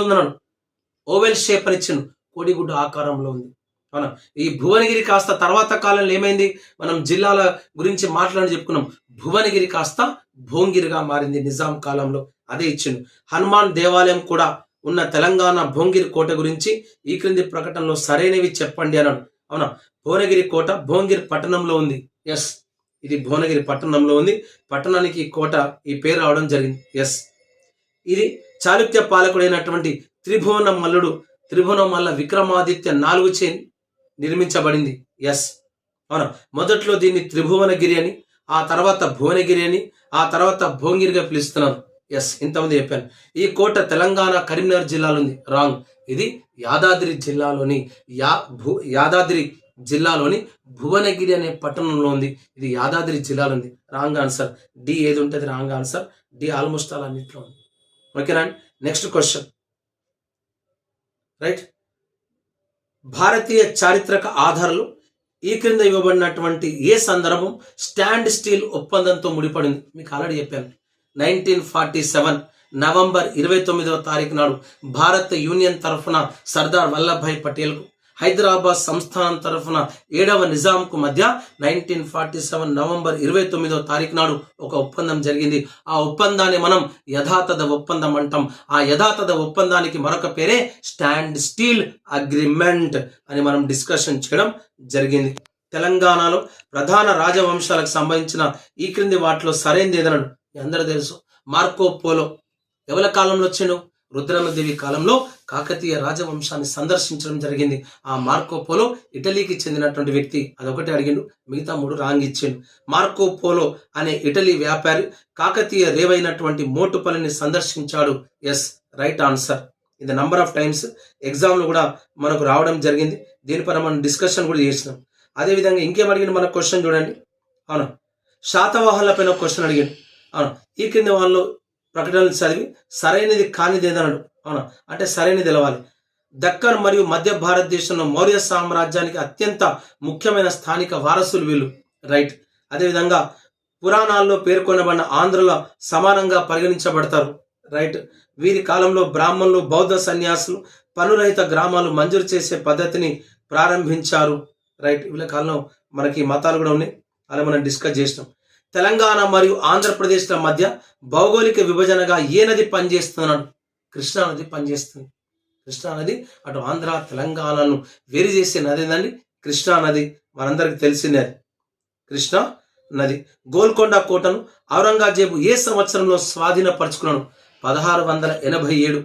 ఎట్లుందన్నాడు, oval shape అని ఇచ్చిండు, కోడిగుడ్డు ఆకారంలో ఉంది. అవునా. ఈ భువనగిరి కాస్త తర్వాత కాలంలో ఏమైంది, మనం జిల్లాల గురించి మాట్లాడి చెప్పుకున్నాం. భువనగిరి కాస్త భోంగిరిగా మారింది నిజాం కాలంలో, అదే ఇచ్చిండు. హనుమాన్ దేవాలయం కూడా ఉన్న తెలంగాణ భోంగిరి కోట గురించి ఈ క్రింది ప్రకటనలో సరైనవి చెప్పండి అన్నాడు. అవునా. భువనగిరి కోట భోంగిరి పట్టణంలో ఉంది. ఎస్, ఇది భువనగిరి పట్టణంలో ఉంది. పట్టణానికి ఈ కోట ఈ పేరు రావడం జరిగింది. ఎస్, ఇది చాళుక్య పాలకుడైనటువంటి త్రిభువన మల్ల విక్రమాదిత్య 4చే నిర్మించబడింది. ఎస్, అవునా. మొదట్లో దీన్ని త్రిభువనగిరి అని, ఆ తర్వాత భువనగిరి అని, ఆ తర్వాత భోంగిరిగా పిలుస్తున్నారు. ఎస్, ఇంతమంది చెప్పాను. ఈ కోట తెలంగాణ కరీంనగర్ జిల్లాలో ఉంది. రాంగ్. ఇది యాదాద్రి జిల్లాలోని భువనగిరి అనే పట్టణంలో ఉంది. ఇది యాదాద్రి జిల్లాలో ఉంది. Wrong answer D. ఏది ఉంటుంది రాంగ్ ఆన్సర్ డి. ఆల్మోస్ట్ అలా అన్నింటిలో ఉంది. ఓకేనా. Next question. రైట్. భారతీయ చారిత్రక ఆధారాలు ఈ క్రింద ఇవ్వబడినటువంటి ఏ సందర్భం స్టాండ్ స్టీల్ ఒప్పందంతో ముడిపడింది? మీకు ఆల్రెడీ చెప్పాను. 1947 నవంబర్ 29వ తారీఖు నాడు భారత యూనియన్ తరఫున సర్దార్ వల్లభాయ్ పటేల్కు, హైదరాబాద్ సంస్థానం తరఫున 7వ నిజాంకు మధ్య 1947 నవంబర్ 29వ తారీఖు నాడు ఒక ఒప్పందం జరిగింది. ఆ ఒప్పందాన్ని మనం యథాతథ ఒప్పందం అంటాం. ఆ యథాతథ ఒప్పందానికి మరొక పేరే స్టాండ్ స్టీల్ అగ్రిమెంట్ అని మనం డిస్కషన్ చేయడం జరిగింది. తెలంగాణలో ప్రధాన రాజవంశాలకు సంబంధించిన ఈ క్రింది వాటిలో సరైనది ఏదన్నాడు? అందరూ తెలుసు. మార్కో పోలో ఎవరి కాలంలో వచ్చాడు? రుద్రమదేవి కాలంలో కాకతీయ రాజవంశాన్ని సందర్శించడం జరిగింది. ఆ మార్కో పోలో ఇటలీకి చెందినటువంటి వ్యక్తి. అదొకటి అడిగిండు, మిగతా 3 రాంగ్ ఇచ్చిండు. మార్కో పోలో అనే ఇటలీ వ్యాపారి కాకతీయ రేవైనటువంటి మోటుపల్లిని సందర్శించాడు. Yes, right answer. ఇది నంబర్ ఆఫ్ టైమ్స్ ఎగ్జామ్లో కూడా మనకు రావడం జరిగింది. దీనిపైన మనం డిస్కషన్ కూడా చేసినాం. అదేవిధంగా ఇంకేం అడిగిండు మన క్వశ్చన్ చూడండి. అవునా. శాతవాహనుల పైన క్వశ్చన్ అడిగాడు. అవునా. ఈ కింద వాళ్ళు ప్రకటనలు చదివి సరైనది కానిది ఏదన్నాడు. అవునా, అంటే సరైనది తెలవాలి. దక్కన్ మరియు మధ్య భారతదేశంలో మౌర్య సామ్రాజ్యానికి అత్యంత ముఖ్యమైన స్థానిక వారసులు వీళ్ళు. రైట్. అదేవిధంగా పురాణాల్లో పేర్కొనబడిన ఆంధ్రుల సమానంగా పరిగణించబడతారు. రైట్. వీరి కాలంలో బ్రాహ్మణులు, బౌద్ధ సన్యాసులు పనురహిత గ్రామాలు మంజూరు చేసే పద్ధతిని ప్రారంభించారు. రైట్. వీళ్ళ కాలంలో మనకి మతాలు కూడా ఉన్నాయి, అలా మనం డిస్కస్ చేసినాం. తెలంగాణ మరియు ఆంధ్రప్రదేశ్ల మధ్య భౌగోళిక విభజనగా ఏ నది పనిచేస్తున్నాడు? కృష్ణా నది పనిచేస్తుంది. కృష్ణా నది అటు ఆంధ్ర తెలంగాణను వేరు చేసే నది ఏందండి? కృష్ణా నది. మనందరికి తెలిసిందే కృష్ణా నది. గోల్కొండ కోటను ఔరంగజేబు ఏ సంవత్సరంలో స్వాధీనపరుచుకున్నాడు? 1687.